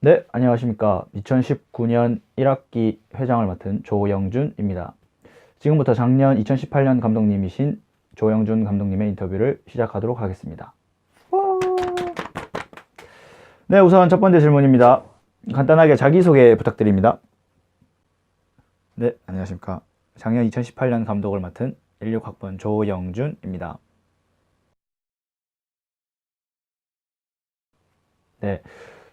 네, 안녕하십니까. 2019년 1학기 회장을 맡은 조영준입니다. 지금부터 작년 2018년 감독님이신 조영준 감독님의 인터뷰를 시작하도록 하겠습니다. 네, 우선 첫 번째 질문입니다. 간단하게 자기소개 부탁드립니다. 네, 안녕하십니까. 작년 2018년 감독을 맡은 16학번 조영준입니다. 네,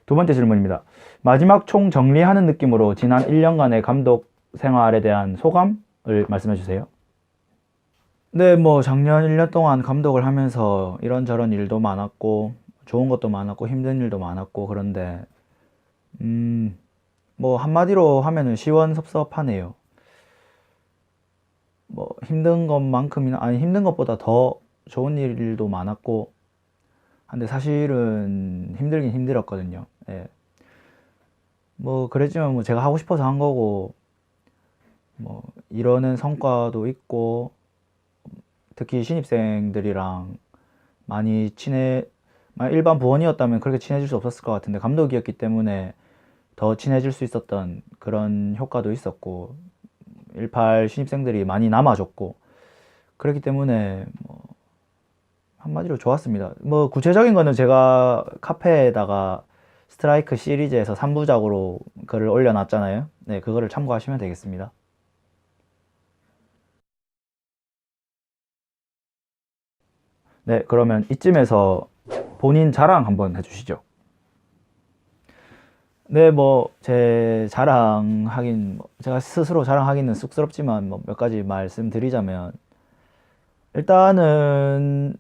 두 번째 질문입니다. 마지막 총 정리하는 느낌으로 지난 1년간의 감독 생활에 대한 소감을 말씀해 주세요. 네, 뭐 작년 1년 동안 감독을 하면서 이런저런 일도 많았고 좋은 것도 많았고 힘든 일도 많았고 그런데 뭐 한마디로 하면은 시원섭섭하네요. 뭐 힘든 것만큼이나 아니 힘든 것보다 더 좋은 일도 많았고 근데 사실은 힘들긴 힘들었거든요. 예. 뭐 그랬지만 뭐 제가 하고 싶어서 한 거고 뭐 이러는 성과도 있고 특히 신입생들이랑 많이 일반 부원이었다면 그렇게 친해질 수 없었을 것 같은데 감독이었기 때문에 더 친해질 수 있었던 그런 효과도 있었고 18 신입생들이 많이 남아줬고 그렇기 때문에 뭐 한마디로 좋았습니다. 뭐 구체적인 거는 제가 카페에다가 스트라이크 시리즈에서 3부작으로 글을 올려놨잖아요. 네, 그거를 참고하시면 되겠습니다. 네, 그러면 이쯤에서 본인 자랑 한번 해주시죠. 네, 뭐, 제 자랑하긴, 제가 스스로 자랑하기는 쑥스럽지만, 뭐, 몇 가지 말씀드리자면, 일단은,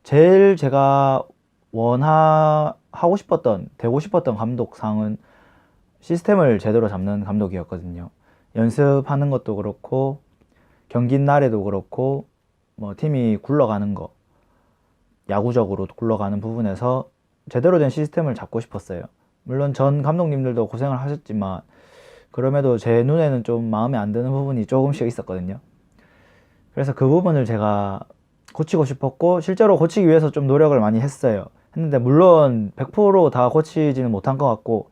제일 제가 하고 싶었던, 되고 싶었던 감독상은 시스템을 제대로 잡는 감독이었거든요. 연습하는 것도 그렇고, 경기 날에도 그렇고, 뭐, 팀이 굴러가는 거, 야구적으로 굴러가는 부분에서 제대로 된 시스템을 잡고 싶었어요. 물론 전 감독님들도 고생을 하셨지만 그럼에도 제 눈에는 좀 마음에 안 드는 부분이 조금씩 있었거든요. 그래서 그 부분을 제가 고치고 싶었고 실제로 고치기 위해서 좀 노력을 많이 했어요. 했는데 물론 100%다 고치지는 못한 것 같고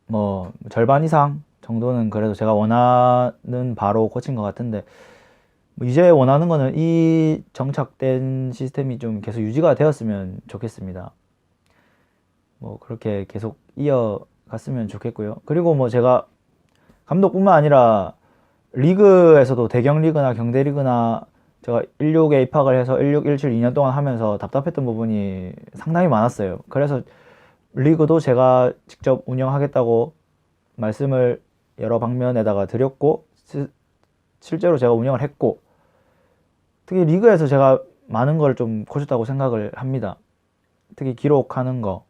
뭐 절반 이상 정도는 그래도 제가 원하는 바로 고친 것 같은데 뭐 이제 원하는 거는 이 정착된 시스템이 좀 계속 유지가 되었으면 좋겠습니다. 뭐 그렇게 계속 이어갔으면 좋겠고요. 그리고 뭐 제가 감독뿐만 아니라 리그에서도 대경 리그나 경대 리그나 제가 16에 입학을 해서 16, 17, 2년 동안 하면서 답답했던 부분이 상당히 많았어요. 그래서 리그도 제가 직접 운영하겠다고 말씀을 여러 방면에다가 드렸고 실제로 제가 운영을 했고 특히 리그에서 제가 많은 걸 좀 고쳤다고 생각을 합니다. 특히 기록하는 거,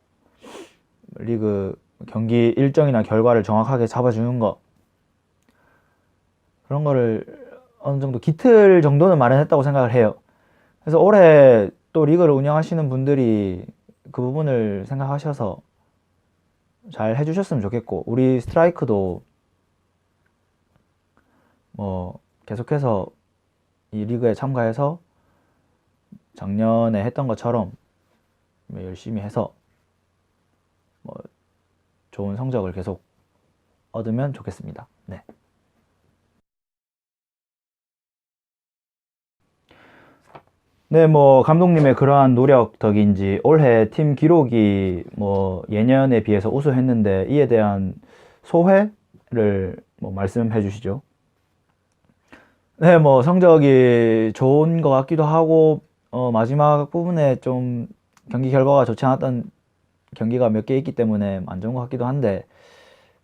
리그 경기 일정이나 결과를 정확하게 잡아주는 거 그런 거를 어느 정도 기틀 정도는 마련했다고 생각을 해요. 그래서 올해 또 리그를 운영하시는 분들이 그 부분을 생각하셔서 잘 해주셨으면 좋겠고 우리 스트라이크도 뭐 계속해서 이 리그에 참가해서 작년에 했던 것처럼 열심히 해서 뭐 좋은 성적을 계속 얻으면 좋겠습니다. 네. 네, 뭐 감독님의 그러한 노력 덕인지 올해 팀 기록이 뭐 예년에 비해서 우수했는데 이에 대한 소회를 뭐 말씀해 주시죠. 네, 뭐 성적이 좋은 것 같기도 하고 마지막 부분에 좀 경기 결과가 좋지 않았던 경기가 몇 개 있기 때문에 안 좋은 것 같기도 한데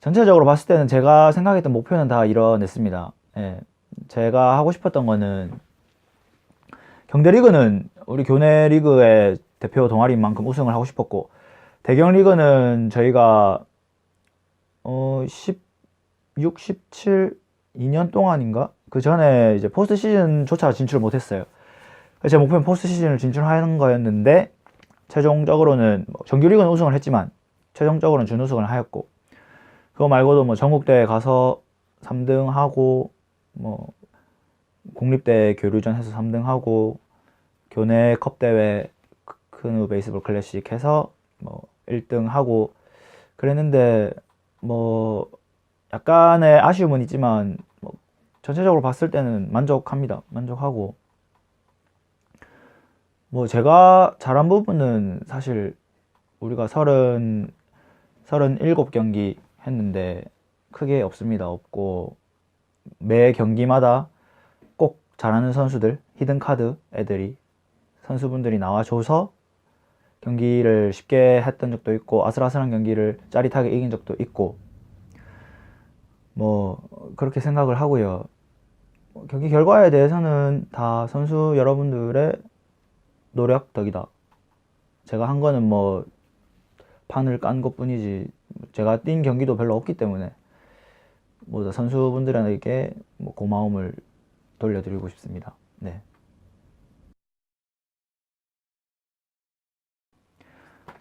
전체적으로 봤을 때는 제가 생각했던 목표는 다 이뤄냈습니다. 예, 제가 하고 싶었던 거는 경대 리그는 우리 교내 리그의 대표 동아리인 만큼 우승을 하고 싶었고 대경 리그는 저희가 16, 17, 2년 동안인가? 그 전에 이제 포스트 시즌조차 진출을 못했어요. 제 목표는 포스트 시즌을 진출하는 거였는데 최종적으로는 뭐 정규 리그는 우승을 했지만 최종적으로는 준우승을 하였고 그거 말고도 뭐 전국대회 가서 3등 하고 뭐 국립대회 교류전 해서 3등 하고 교내 컵 대회 크누 베이스볼 클래식 해서 뭐 1등 하고 그랬는데 뭐 약간의 아쉬움은 있지만 뭐 전체적으로 봤을 때는 만족합니다. 만족하고 뭐 제가 잘한 부분은 사실 우리가 37경기 했는데 크게 없습니다. 없고 매 경기마다 꼭 잘하는 선수들, 히든카드 애들이 선수분들이 나와줘서 경기를 쉽게 했던 적도 있고 아슬아슬한 경기를 짜릿하게 이긴 적도 있고 뭐 그렇게 생각을 하고요. 경기 결과에 대해서는 다 선수 여러분들의 노력 덕이다. 제가 한 거는 뭐 판을 깐 것뿐이지 제가 뛴 경기도 별로 없기 때문에 모두 선수분들에게 뭐 고마움을 돌려드리고 싶습니다. 네.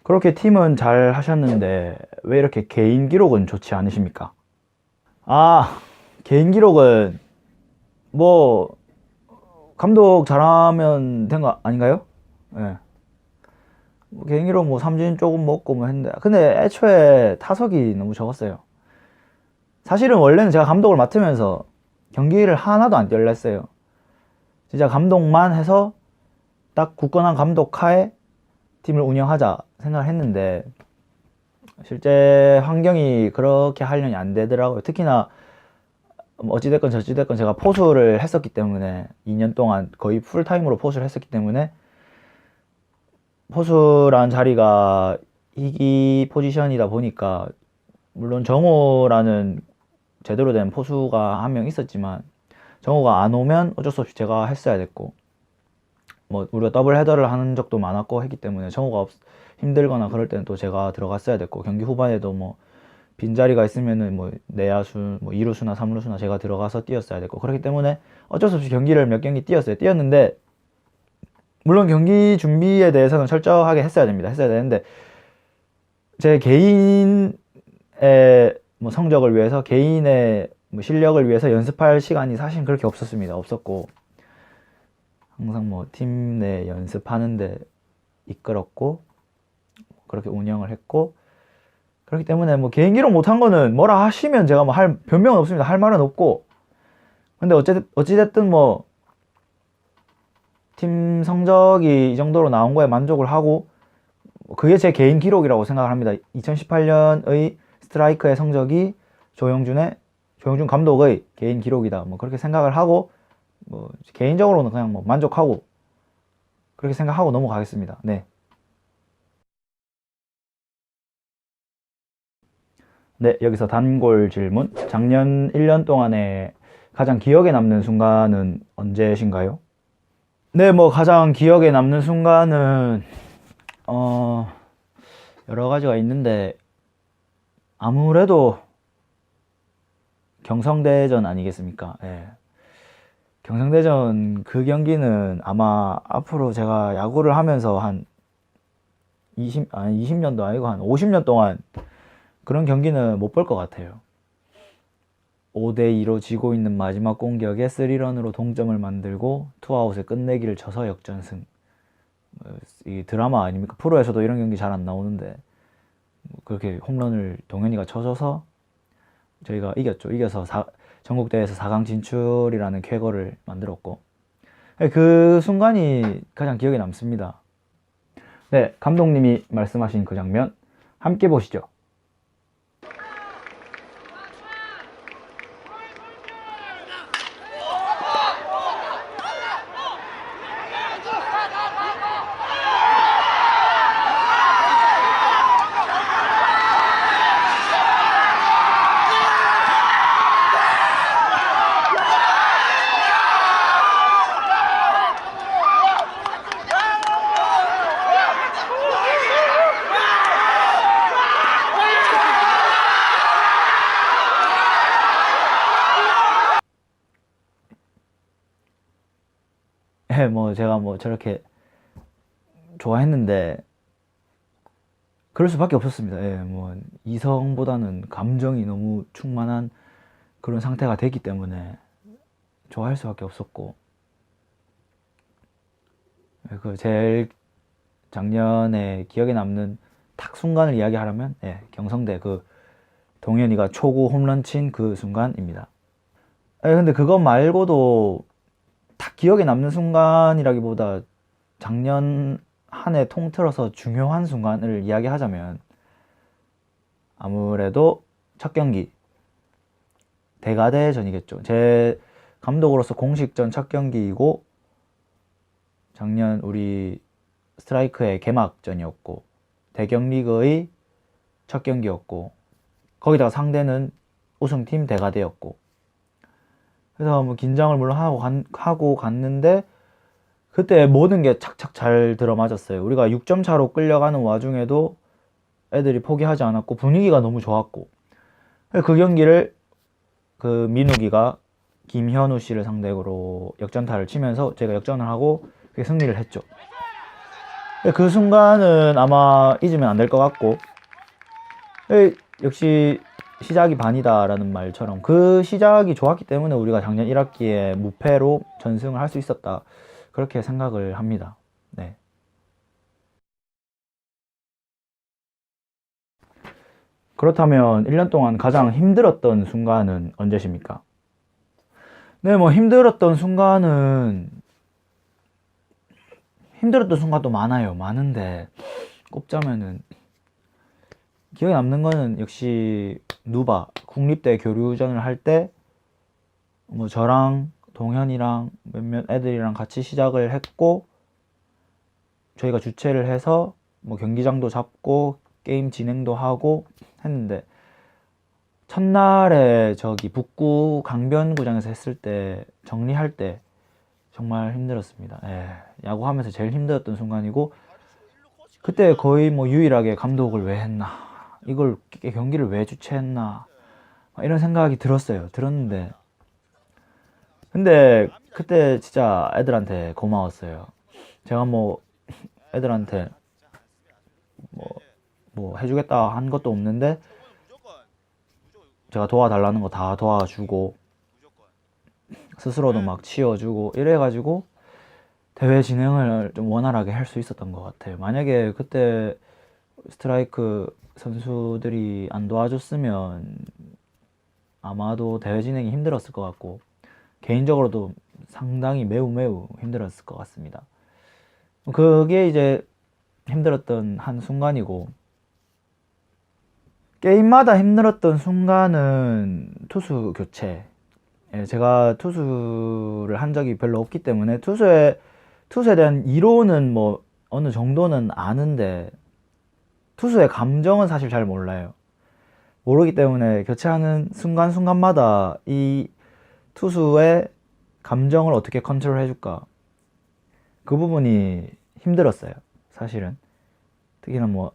그렇게 팀은 잘 하셨는데 왜 이렇게 개인 기록은 좋지 않으십니까? 아, 개인 기록은 뭐 감독 잘하면 된 거 아닌가요? 예. 뭐 개인 기록 뭐 삼진 조금 먹고 뭐 했는데 근데 애초에 타석이 너무 적었어요. 사실은 원래는 제가 감독을 맡으면서 경기를 하나도 안 뛰려 했어요. 진짜 감독만 해서 딱 굳건한 감독 하에 팀을 운영하자 생각을 했는데 실제 환경이 그렇게 하려니 안 되더라고요. 특히나 뭐 어찌됐건 저찌됐건 제가 포수를 했었기 때문에 2년 동안 거의 풀타임으로 포수를 했었기 때문에 포수란 자리가 희귀 포지션이다 보니까 물론 정호라는 제대로 된 포수가 한 명 있었지만 정호가 안 오면 어쩔 수 없이 제가 했어야 됐고 뭐 우리가 더블 헤더를 하는 적도 많았고 했기 때문에 정호가 힘들거나 그럴 때는 또 제가 들어갔어야 됐고 경기 후반에도 뭐 빈자리가 있으면은 뭐 내야수 뭐 2루수나 3루수나 제가 들어가서 뛰었어야 됐고 그렇기 때문에 어쩔 수 없이 경기를 몇 경기 뛰었는데 물론 경기 준비에 대해서는 철저하게 했어야 됩니다. 했어야 되는데 제 개인의 뭐 성적을 위해서 개인의 뭐 실력을 위해서 연습할 시간이 사실 그렇게 없었습니다. 없었고 항상 뭐 팀 내 연습하는데 이끌었고 그렇게 운영을 했고 그렇기 때문에 뭐 개인 기록 못한 거는 뭐라 하시면 제가 뭐 할 변명은 없습니다. 할 말은 없고 근데 어찌됐든 뭐 팀 성적이 이 정도로 나온 거에 만족을 하고 그게 제 개인 기록이라고 생각을 합니다. 2018년의 스트라이크의 성적이 조영준 감독의 개인 기록이다. 뭐 그렇게 생각을 하고 뭐 개인적으로는 그냥 뭐 만족하고 그렇게 생각하고 넘어가겠습니다. 네. 네, 여기서 단골 질문. 작년 1년 동안에 가장 기억에 남는 순간은 언제신가요? 네, 뭐 가장 기억에 남는 순간은 어 여러 가지가 있는데 아무래도 경성대전 아니겠습니까? 예. 경성대전 그 경기는 아마 앞으로 제가 야구를 하면서 한 20년도 아니고 한 50년 동안 그런 경기는 못 볼 것 같아요. 5대2로 지고 있는 마지막 공격에 3런으로 동점을 만들고 투아웃에 끝내기를 쳐서 역전승. 이 드라마 아닙니까? 프로에서도 이런 경기 잘 안 나오는데 그렇게 홈런을 동현이가 쳐줘서 저희가 이겼죠. 이겨서 전국대회에서 4강 진출이라는 쾌거를 만들었고 그 순간이 가장 기억에 남습니다. 네, 감독님이 말씀하신 그 장면 함께 보시죠. 네, 뭐 제가 뭐 저렇게 좋아했는데 그럴 수밖에 없었습니다. 예, 뭐 이성보다는 감정이 너무 충만한 그런 상태가 됐기 때문에 좋아할 수밖에 없었고 그 제일 작년에 기억에 남는 딱 순간을 이야기하려면 경성대 그 동현이가 초구 홈런 친 그 순간입니다. 근데 그거 말고도 딱 기억에 남는 순간이라기보다 작년 한 해 통틀어서 중요한 순간을 이야기하자면 아무래도 첫 경기 대가대전이겠죠. 제 감독으로서 공식전 첫 경기이고 작년 우리 스트라이크의 개막전이었고 대경리그의 첫 경기였고 거기다가 상대는 우승팀 대가대였고 그래서 뭐 긴장을 물론 하고 갔는데 그때 모든 게 착착 잘 들어맞았어요. 우리가 6점 차로 끌려가는 와중에도 애들이 포기하지 않았고 분위기가 너무 좋았고 그 경기를 그 민욱이가 김현우 씨를 상대로 역전타를 치면서 제가 역전을 하고 그게 승리를 했죠. 그 순간은 아마 잊으면 안 될 것 같고 역시 시작이 반이다라는 말처럼 그 시작이 좋았기 때문에 우리가 작년 1학기에 무패로 전승을 할 수 있었다 그렇게 생각을 합니다. 네. 그렇다면 1년 동안 가장 힘들었던 순간은 언제십니까? 네, 뭐 힘들었던 순간도 많아요. 많은데 꼽자면은 기억에 남는 거는 역시 누바 국립대 교류전을 할 때 뭐 저랑 동현이랑 몇몇 애들이랑 같이 시작을 했고 저희가 주최를 해서 뭐 경기장도 잡고 게임 진행도 하고 했는데 첫날에 저기 북구 강변구장에서 했을 때 정리할 때 정말 힘들었습니다. 야구하면서 제일 힘들었던 순간이고 그때 거의 뭐 유일하게 감독을 왜 했나 이걸 경기를 왜 주최했나 이런 생각이 들었는데 근데 그때 진짜 애들한테 고마웠어요. 제가 뭐 애들한테 뭐 해주겠다 한 것도 없는데 제가 도와달라는 거 다 도와주고 스스로도 막 치워주고 이래가지고 대회 진행을 좀 원활하게 할 수 있었던 것 같아요. 만약에 그때 스트라이크 선수들이 안 도와줬으면 아마도 대회 진행이 힘들었을 것 같고 개인적으로도 상당히 매우 힘들었을 것 같습니다. 그게 이제 힘들었던 한 순간이고 게임마다 힘들었던 순간은 투수 교체. 제가 투수를 한 적이 별로 없기 때문에 투수에 대한 이론은 뭐 어느 정도는 아는데 투수의 감정은 사실 잘 몰라요. 모르기 때문에 교체하는 순간순간마다 이 투수의 감정을 어떻게 컨트롤 해줄까 그 부분이 힘들었어요. 사실은 특히나 뭐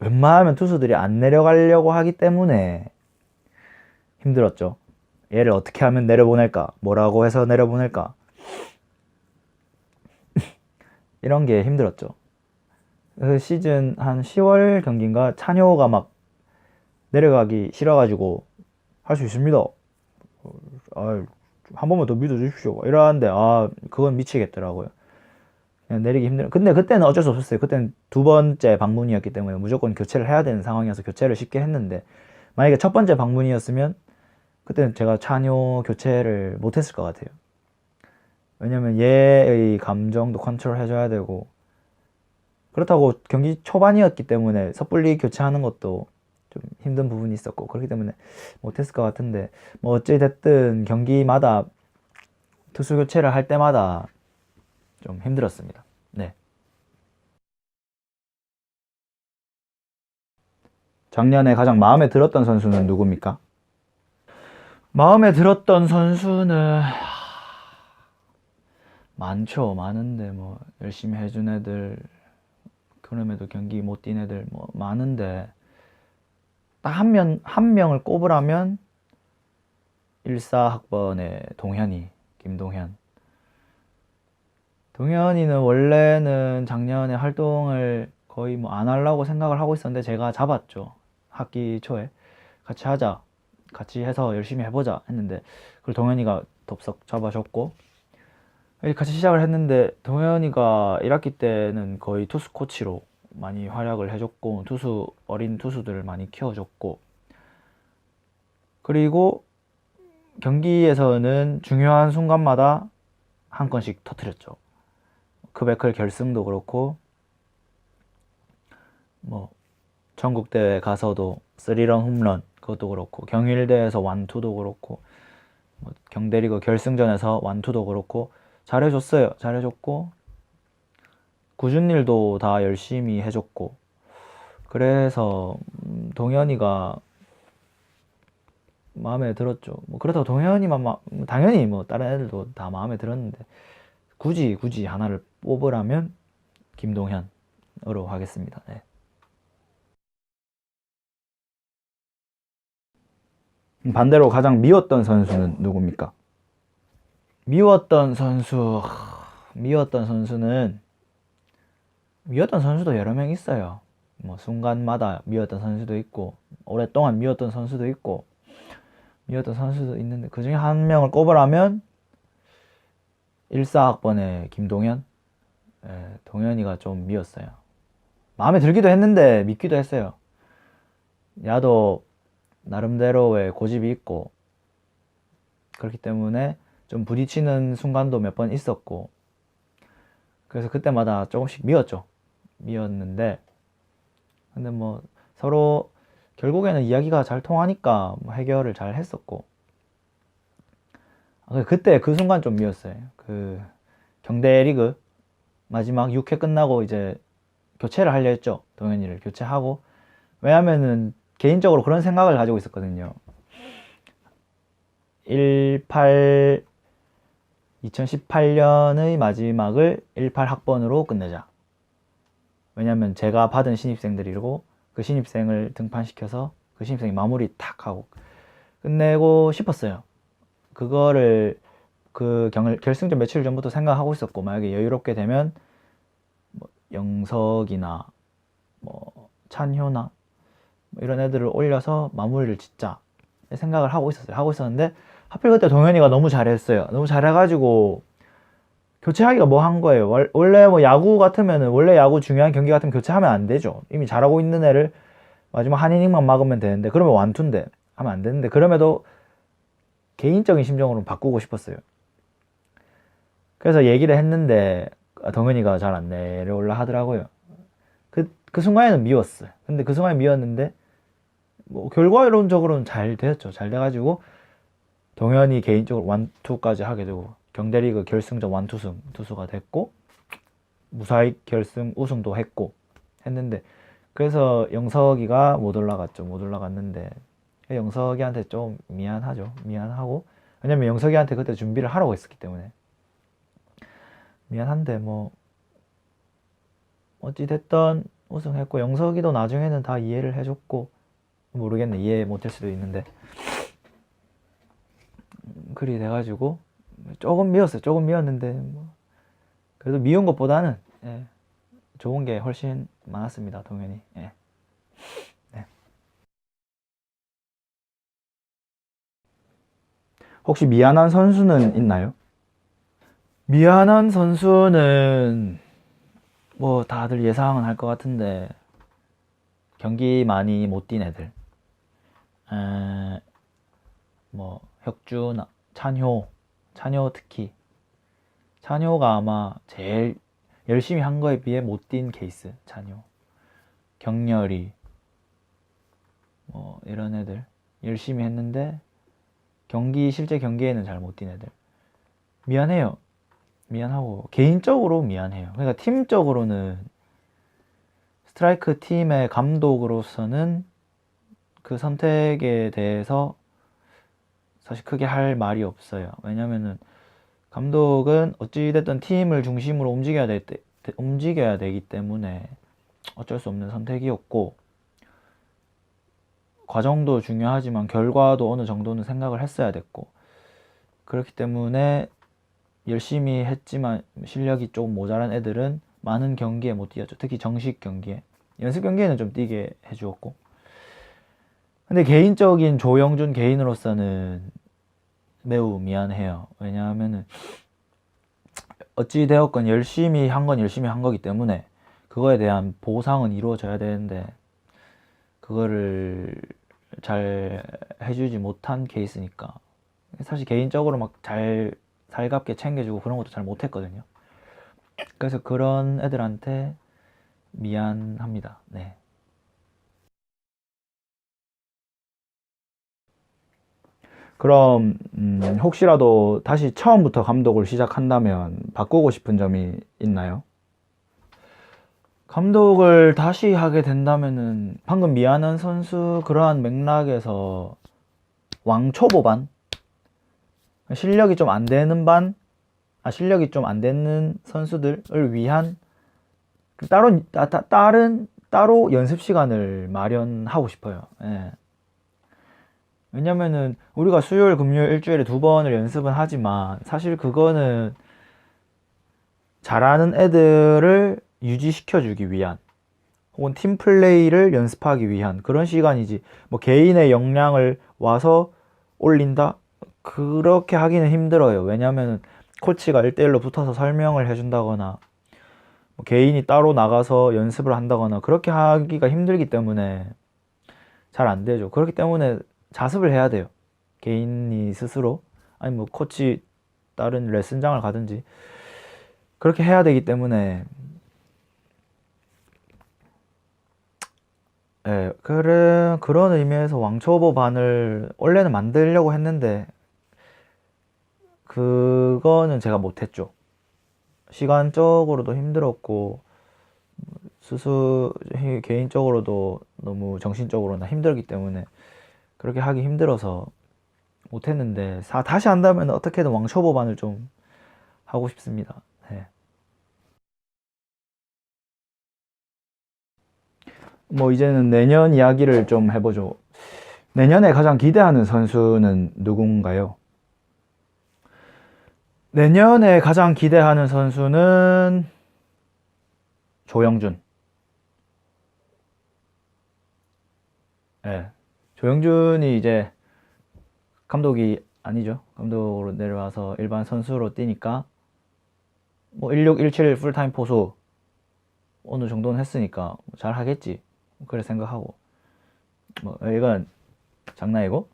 웬만하면 투수들이 안 내려가려고 하기 때문에 힘들었죠. 얘를 어떻게 하면 내려보낼까? 뭐라고 해서 내려보낼까? 이런 게 힘들었죠. 그 시즌 한 10월 경기인가 찬효가 막 내려가기 싫어가지고 할 수 있습니다. 한 번만 더 믿어주십시오. 이러는데 그건 미치겠더라고요. 그냥 내리기 힘들어. 근데 그때는 어쩔 수 없었어요. 그때는 두 번째 방문이었기 때문에 무조건 교체를 해야 되는 상황이어서 교체를 쉽게 했는데 만약에 첫 번째 방문이었으면 그때는 제가 찬효 교체를 못했을 것 같아요. 왜냐면 얘의 감정도 컨트롤 해줘야 되고 그렇다고 경기 초반이었기 때문에 섣불리 교체하는 것도 좀 힘든 부분이 있었고 그렇기 때문에 못했을 것 같은데 뭐 어찌됐든 경기마다 투수 교체를 할 때마다 좀 힘들었습니다. 네. 작년에 가장 마음에 들었던 선수는 누굽니까? 마음에 들었던 선수는 많은데 뭐 열심히 해준 애들 그럼에도 경기 못 뛴 애들 뭐 많은데 딱 한 명을 꼽으라면 14학번의 김동현. 동현이는 원래는 작년에 활동을 거의 뭐 안 하려고 생각을 하고 있었는데 제가 잡았죠. 학기 초에 같이 하자. 같이 해서 열심히 해보자 했는데 그걸 동현이가 덥석 잡아줬고 같이 시작을 했는데 동현이가 1학기 때는 거의 투수 코치로 많이 활약을 해줬고 어린 투수들을 많이 키워줬고, 그리고 경기에서는 중요한 순간마다 한 건씩 터뜨렸죠. 크베클 결승도 그렇고, 뭐 전국대회 가서도 3런 홈런 그것도 그렇고, 경일대에서 완투도 그렇고, 뭐 경대리그 결승전에서 완투도 그렇고 잘해줬어요. 잘해줬고, 꾸준 일도 다 열심히 해줬고, 그래서 동현이가 마음에 들었죠. 뭐 그렇다고 동현이만 당연히 뭐 다른 애들도 다 마음에 들었는데, 굳이 하나를 뽑으라면 김동현으로 하겠습니다. 네. 반대로 가장 미웠던 선수는 누굽니까? 미웠던 선수, 미웠던 선수는, 미웠던 선수도 여러 명 있어요. 뭐 순간마다 미웠던 선수도 있고, 오랫동안 미웠던 선수도 있고, 미웠던 선수도 있는데, 그 중에 한 명을 꼽으라면 14학번의 김동현. 동현이가 좀 미웠어요. 마음에 들기도 했는데 믿기도 했어요. 야도 나름대로의 고집이 있고, 그렇기 때문에 좀 부딪히는 순간도 몇 번 있었고, 그래서 그때마다 조금씩 미웠는데, 근데 뭐 서로 결국에는 이야기가 잘 통하니까 뭐 해결을 잘 했었고, 그때 그 순간 좀 미웠어요. 그 경대리그 마지막 6회 끝나고 이제 교체를 하려 했죠. 동현이를 교체하고, 왜냐면은 개인적으로 그런 생각을 가지고 있었거든요. 2018년의 마지막을 18학번으로 끝내자. 왜냐면 제가 받은 신입생들이고, 그 신입생을 등판시켜서 그 신입생이 마무리 탁 하고 끝내고 싶었어요. 그거를 결승전 며칠 전부터 생각하고 있었고, 만약에 여유롭게 되면 뭐 영석이나 뭐 찬효나 뭐 이런 애들을 올려서 마무리를 짓자 생각을 하고 있었는데, 하필 그때 동현이가 너무 잘했어요. 너무 잘해가지고 교체하기가 뭐 한 거예요. 원래 뭐 야구 같으면은, 원래 야구 중요한 경기 같으면 교체하면 안 되죠. 이미 잘하고 있는 애를 마지막 한 이닝만 막으면 되는데, 그러면 완투인데 하면 안 되는데, 그럼에도 개인적인 심정으로 바꾸고 싶었어요. 그래서 얘기를 했는데 동현이가 잘 안 내려올라 하더라고요. 그 순간에는 미웠어요. 근데 그 순간에 미웠는데, 뭐 결과론적으로는 잘 되었죠. 잘 돼가지고 동현이 개인적으로 완투까지 하게 되고, 경대리그 결승전 완투승 투수가 됐고, 무사히 결승 우승도 했는데, 그래서 영석이가 못 올라갔는데, 영석이한테 좀 미안하고, 왜냐면 영석이한테 그때 준비를 하라고 했었기 때문에 미안한데, 뭐 어찌됐든 우승했고, 영석이도 나중에는 다 이해를 해줬고, 모르겠네, 이해 못할 수도 있는데, 그리 돼가지고 조금 미웠는데, 뭐 그래도 미운 것보다는 좋은 게 훨씬 많았습니다, 동현이. 네. 혹시 미안한 선수는 있나요? 미안한 선수는 뭐 다들 예상은 할 것 같은데, 경기 많이 못 뛴 애들, 뭐 혁주나 찬효 특히, 찬효가 아마 제일 열심히 한 거에 비해 못 뛴 케이스. 찬효, 경렬이, 뭐 이런 애들 열심히 했는데 실제 경기에는 잘 못 뛴 애들, 미안해요. 미안하고 개인적으로 미안해요. 그러니까 팀적으로는, 스트라이크 팀의 감독으로서는 그 선택에 대해서 사실 크게 할 말이 없어요. 왜냐면은 감독은 어찌됐든 팀을 중심으로 움직여야 되기 때문에 어쩔 수 없는 선택이었고, 과정도 중요하지만 결과도 어느 정도는 생각을 했어야 됐고, 그렇기 때문에 열심히 했지만 실력이 조금 모자란 애들은 많은 경기에 못 뛰었죠. 특히 정식 경기에. 연습 경기에는 좀 뛰게 해주었고. 근데 개인적인 조영준 개인으로서는 매우 미안해요. 왜냐하면은 어찌 되었건 열심히 한 건 열심히 한 거기 때문에, 그거에 대한 보상은 이루어져야 되는데 그거를 잘 해주지 못한 케이스니까 사실 개인적으로 막 잘 살갑게 챙겨주고 그런 것도 잘 못했거든요. 그래서 그런 애들한테 미안합니다. 네. 그럼 혹시라도 다시 처음부터 감독을 시작한다면 바꾸고 싶은 점이 있나요? 감독을 다시 하게 된다면은 방금 미안한 선수 그러한 맥락에서 왕초보 반? 실력이 좀 안 되는 반? 실력이 좀 안 되는 선수들을 위한 따로 연습 시간을 마련하고 싶어요. 예. 왜냐면은 우리가 수요일, 금요일 일주일에 2번을 연습은 하지만 사실 그거는 잘하는 애들을 유지시켜주기 위한 혹은 팀 플레이를 연습하기 위한 그런 시간이지 뭐 개인의 역량을 와서 올린다? 그렇게 하기는 힘들어요. 왜냐면은 코치가 1대1로 붙어서 설명을 해준다거나 뭐 개인이 따로 나가서 연습을 한다거나 그렇게 하기가 힘들기 때문에 잘 안 되죠. 그렇기 때문에 자습을 해야 돼요. 개인이 스스로 아니 뭐 코치 다른 레슨장을 가든지 그렇게 해야 되기 때문에 예, 그런 의미에서 왕초보 반을 원래는 만들려고 했는데 그거는 제가 못했죠. 시간적으로도 힘들었고 개인적으로도 너무 정신적으로나 힘들기 때문에 그렇게 하기 힘들어서 못했는데 다시 한다면 어떻게든 왕초보 반을 좀 하고 싶습니다. 네. 뭐 이제는 내년 이야기를 좀 해보죠. 내년에 가장 기대하는 선수는 누군가요? 내년에 가장 기대하는 선수는 조영준. 예. 조영준이 이제 감독이 아니죠. 감독으로 내려와서 일반 선수로 뛰니까 뭐 16, 17 풀타임 포수 어느 정도는 했으니까 잘 하겠지. 그래 생각하고. 뭐 이건 장난이고.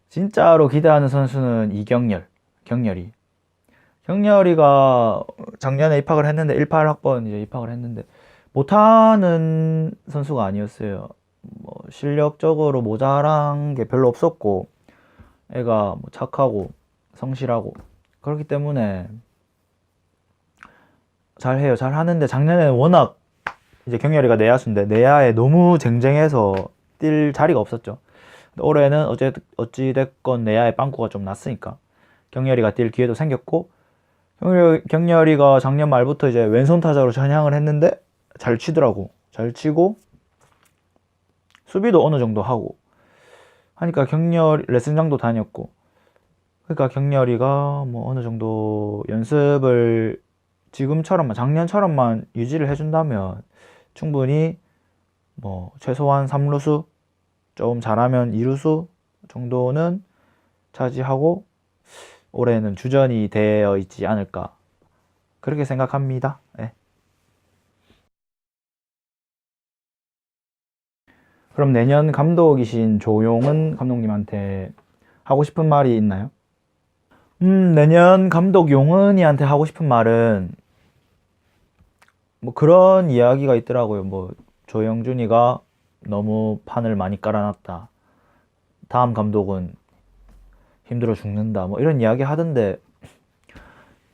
진짜로 기대하는 선수는 경렬이. 경렬이가 작년에 입학을 했는데 18학번 이제 입학을 했는데 못하는 선수가 아니었어요. 뭐 실력적으로 모자란 게 별로 없었고 애가 뭐 착하고 성실하고 그렇기 때문에 잘해요. 잘하는데 작년에 워낙 이제 경렬이가 내야수인데 내야에 너무 쟁쟁해서 뛸 자리가 없었죠. 올해는 어찌됐건 내야에 빵꾸가 좀 났으니까 경렬이가 뛸 기회도 생겼고 경렬이가 작년 말부터 이제 왼손 타자로 전향을 했는데 잘 치더라고. 잘 치고 수비도 어느 정도 하고 하니까 레슨장도 다녔고 그러니까 경렬이가 뭐 어느 정도 연습을 작년처럼만 유지를 해준다면 충분히 뭐 최소한 3루수 좀 잘하면 2루수 정도는 차지하고 올해는 주전이 되어 있지 않을까 그렇게 생각합니다. 네. 그럼 내년 감독이신 조용은 감독님한테 하고 싶은 말이 있나요? 내년 감독 용은이한테 하고 싶은 말은 뭐 그런 이야기가 있더라고요. 뭐 조영준이가 너무 판을 많이 깔아놨다. 다음 감독은 힘들어 죽는다. 뭐 이런 이야기 하던데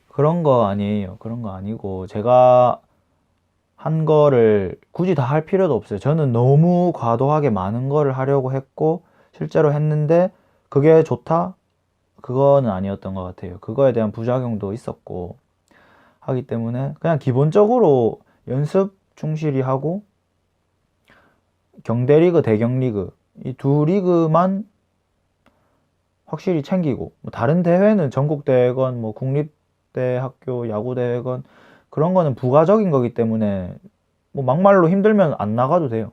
그런 거 아니에요. 그런 거 아니고 제가 한 거를 굳이 다 할 필요도 없어요. 저는 너무 과도하게 많은 거를 하려고 했고 실제로 했는데 그게 좋다? 그거는 아니었던 것 같아요. 그거에 대한 부작용도 있었고 하기 때문에 그냥 기본적으로 연습 충실히 하고 경대리그, 대경리그 이 두 리그만 확실히 챙기고 뭐 다른 대회는 전국대회건 뭐 국립대학교 야구대회건 그런 거는 부가적인 거기 때문에 뭐 막말로 힘들면 안 나가도 돼요.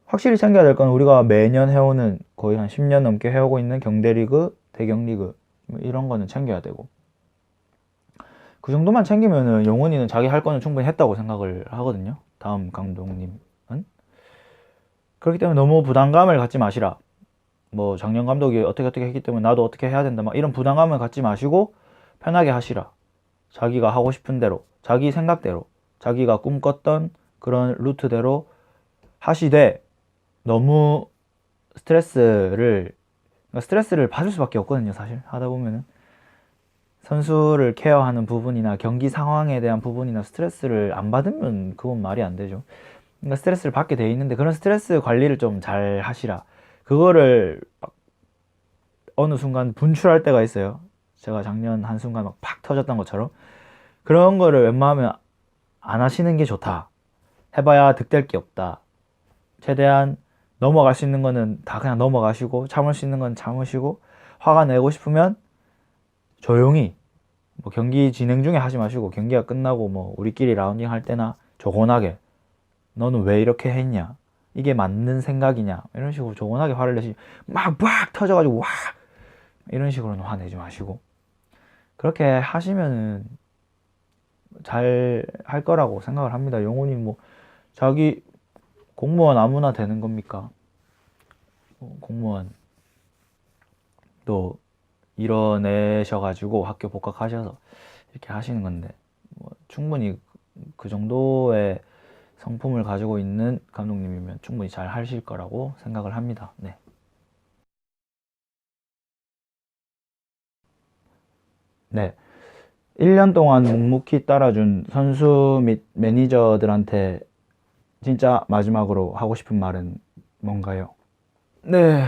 확실히 챙겨야 될 건 우리가 매년 해오는 거의 한 10년 넘게 해오고 있는 경대리그, 대경리그 이런 거는 챙겨야 되고 그 정도만 챙기면은 용훈이는 자기 할 거는 충분히 했다고 생각을 하거든요. 다음 감독님은. 그렇기 때문에 너무 부담감을 갖지 마시라. 뭐 작년 감독이 어떻게 했기 때문에 나도 어떻게 해야 된다. 막 이런 부담감을 갖지 마시고 편하게 하시라. 자기가 하고 싶은 대로, 자기 생각대로, 자기가 꿈꿨던 그런 루트대로 하시되 너무 스트레스를 받을 수밖에 없거든요. 사실 하다 보면은 선수를 케어하는 부분이나 경기 상황에 대한 부분이나 스트레스를 안 받으면 그건 말이 안 되죠. 그러니까 스트레스를 받게 돼 있는데 그런 스트레스 관리를 좀 잘 하시라. 그거를 막 어느 순간 분출할 때가 있어요. 제가 작년 한순간 막 팍 터졌던 것처럼 그런 거를 웬만하면 안 하시는 게 좋다. 해봐야 득될 게 없다. 최대한 넘어갈 수 있는 거는 다 그냥 넘어가시고 참을 수 있는 건 참으시고 화가 내고 싶으면 조용히 뭐 경기 진행 중에 하지 마시고 경기가 끝나고 뭐 우리끼리 라운딩 할 때나 조곤하게 너는 왜 이렇게 했냐? 이게 맞는 생각이냐? 이런 식으로 조곤하게 화를 내시 막 터져가지고 와 이런 식으로는 화내지 마시고 그렇게 하시면은 잘 할 거라고 생각을 합니다. 영훈이 뭐 자기 공무원 아무나 되는 겁니까? 공무원 또 이뤄내셔가지고 학교 복학하셔서 이렇게 하시는 건데 뭐 충분히 그 정도의 성품을 가지고 있는 감독님이면 충분히 잘 하실 거라고 생각을 합니다. 네. 네. 1년 동안 묵묵히 따라준 선수 및 매니저들한테 진짜 마지막으로 하고 싶은 말은 뭔가요? 네,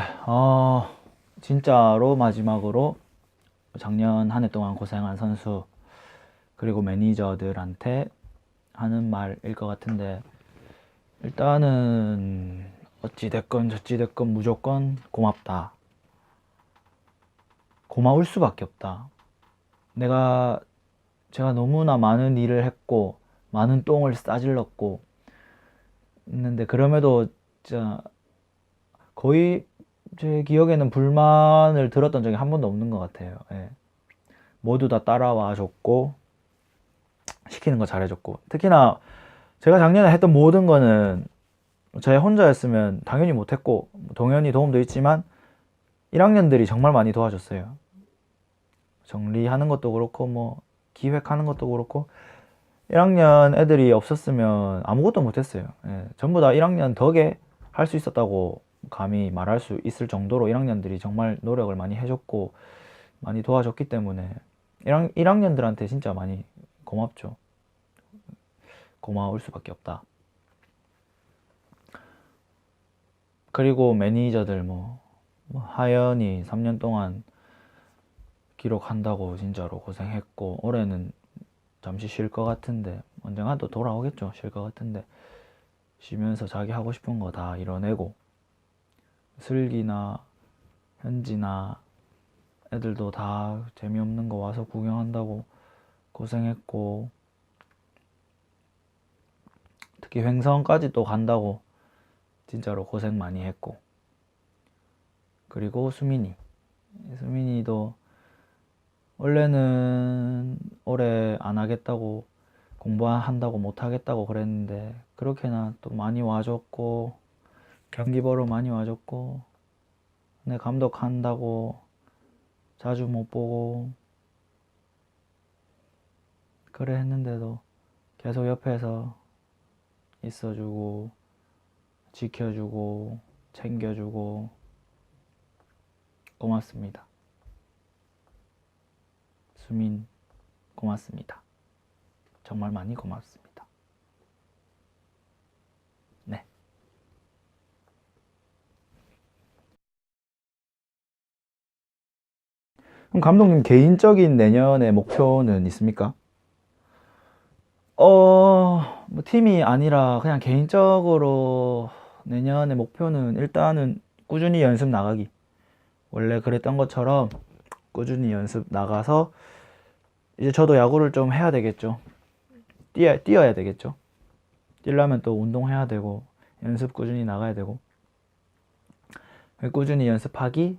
진짜로 마지막으로 작년 한 해 동안 고생한 선수 그리고 매니저들한테 하는 말일 것 같은데 일단은 어찌됐건 저찌됐건 무조건 고맙다. 고마울 수밖에 없다. 제가 너무나 많은 일을 했고 많은 똥을 싸질렀고 있는데 그럼에도 진짜 거의 제 기억에는 불만을 들었던 적이 한 번도 없는 것 같아요. 예. 모두 다 따라와 줬고 시키는 거 잘해줬고 특히나 제가 작년에 했던 모든 거는 제 혼자였으면 당연히 못했고 동현이 도움도 있지만 1학년들이 정말 많이 도와줬어요. 정리하는 것도 그렇고 뭐 기획하는 것도 그렇고 1학년 애들이 없었으면 아무것도 못했어요. 예, 전부 다 1학년 덕에 할 수 있었다고 감히 말할 수 있을 정도로 1학년들이 정말 노력을 많이 해줬고 많이 도와줬기 때문에 1학년들한테 진짜 많이 고맙죠. 고마울 수밖에 없다. 그리고 매니저들 뭐 하연이 3년 동안 기록한다고 진짜로 고생했고 올해는 잠시 쉴 것 같은데 언젠가 또 돌아오겠죠. 쉴 것 같은데 쉬면서 자기 하고 싶은 거 다 이뤄내고 슬기나 현지나 애들도 다 재미없는 거 와서 구경한다고 고생했고 특히 횡성까지 또 간다고 진짜로 고생 많이 했고 그리고 수민이도 원래는 올해 안 하겠다고 공부한다고 못 하겠다고 그랬는데 그렇게나 또 많이 와줬고 경기 보러 많이 와줬고 내 감독한다고 자주 못 보고 그래 했는데도 계속 옆에서 있어주고 지켜주고 챙겨주고 고맙습니다. 수민 고맙습니다. 정말 많이 고맙습니다. 네. 그럼 감독님 개인적인 내년의 목표는 있습니까? 뭐 팀이 아니라 그냥 개인적으로 내년의 목표는 일단은 꾸준히 연습 나가기. 원래 그랬던 것처럼 꾸준히 연습 나가서 이제 저도 야구를 좀 해야 되겠죠. 뛰어야 되겠죠. 뛰려면 또 운동해야 되고 연습 꾸준히 나가야 되고 꾸준히 연습하기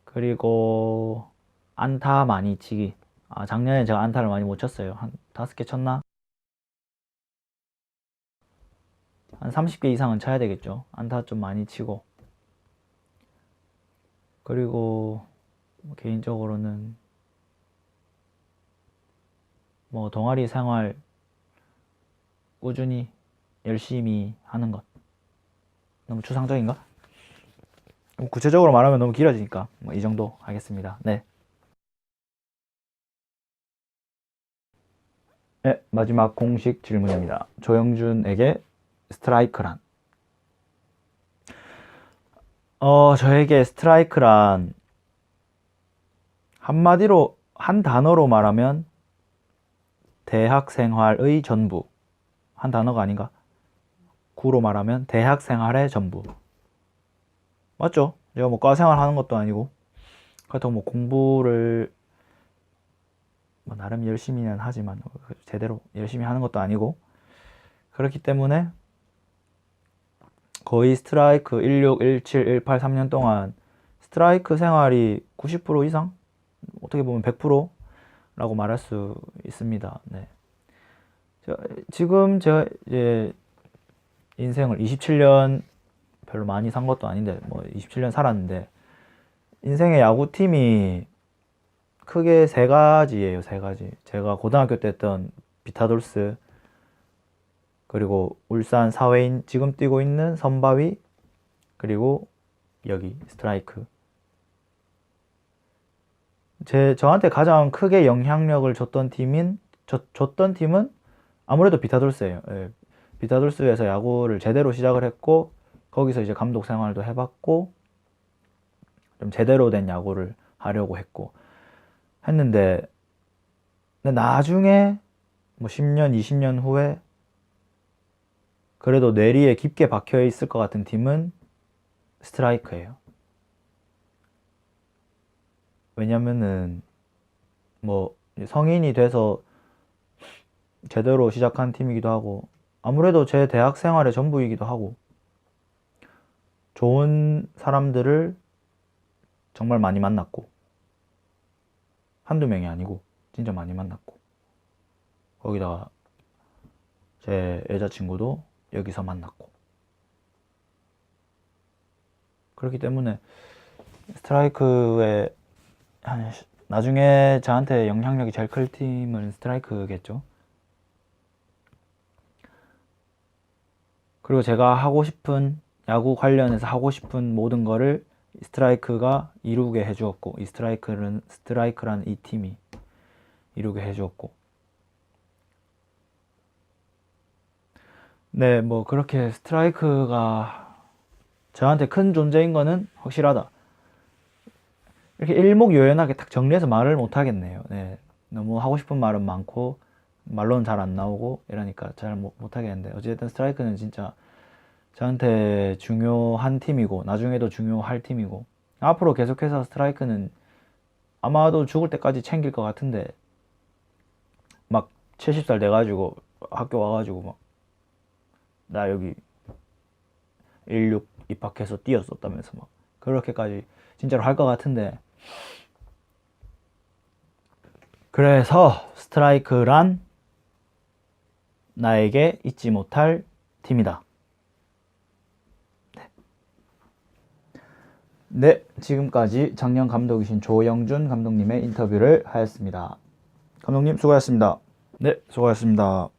그리고 안타 많이 치기. 작년에 제가 안타를 많이 못 쳤어요. 한 5개 쳤나? 한 30개 이상은 쳐야 되겠죠. 안타 좀 많이 치고. 그리고 개인적으로는 뭐 동아리 생활 꾸준히 열심히 하는 것. 너무 추상적인가? 구체적으로 말하면 너무 길어지니까 뭐 이 정도 하겠습니다. 네. 네, 마지막 공식 질문입니다. 조영준에게 스트라이크란? 저에게 스트라이크란 한마디로 한 단어로 말하면 대학 생활의 전부. 한 단어가 아닌가? 구로 말하면 대학 생활의 전부. 맞죠? 제가 뭐 과생활 하는 것도 아니고 그렇다고 뭐 공부를 뭐 나름 열심히는 하지만 제대로 열심히 하는 것도 아니고 그렇기 때문에 거의 스트라이크 16, 17, 18, 3년 동안 스트라이크 생활이 90% 이상? 어떻게 보면 100%라고 말할 수 있습니다. 네. 지금 제가 이제 인생을 27년 별로 많이 산 것도 아닌데 뭐 27년 살았는데 인생의 야구팀이 크게 세 가지예요. 세 가지. 제가 고등학교 때 했던 비타돌스 그리고 울산 사회인 지금 뛰고 있는 선바위 그리고 여기 스트라이크. 저한테 가장 크게 영향력을 줬던 팀은 아무래도 비타돌스예요. 예. 비타돌스에서 야구를 제대로 시작을 했고 거기서 이제 감독 생활도 해봤고 좀 제대로 된 야구를 하려고 했는데 근데 나중에 뭐 10년, 20년 후에 그래도 뇌리에 깊게 박혀 있을 것 같은 팀은 스트라이크예요. 왜냐면은 뭐 성인이 돼서 제대로 시작한 팀이기도 하고 아무래도 제 대학 생활의 전부이기도 하고 좋은 사람들을 정말 많이 만났고 한두 명이 아니고 진짜 많이 만났고 거기다가 제 여자친구도 여기서 만났고 그렇기 때문에 스트라이크에 나중에 저한테 영향력이 제일 클 팀은 스트라이크겠죠. 그리고 제가 하고 싶은 야구 관련해서 하고 싶은 모든 거를 스트라이크가 이루게 해주었고 이 스트라이크라는 이 팀이 이루게 해주었고 네, 뭐 그렇게 스트라이크가 저한테 큰 존재인 거는 확실하다. 이렇게 일목요연하게 딱 정리해서 말을 못 하겠네요. 네, 너무 하고 싶은 말은 많고 말로는 잘 안 나오고 이러니까 잘 못 하겠는데 어쨌든 스트라이크는 진짜 저한테 중요한 팀이고 나중에도 중요할 팀이고 앞으로 계속해서 스트라이크는 아마도 죽을 때까지 챙길 것 같은데 막 70살 돼가지고 학교 와가지고 막 나 여기 16 입학해서 뛰었었다면서 막 그렇게까지 진짜로 할 것 같은데 그래서 스트라이크란 나에게 잊지 못할 팀이다. 네, 지금까지 작년 감독이신 조영준 감독님의 인터뷰를 하였습니다. 감독님 수고하셨습니다. 네, 수고하셨습니다.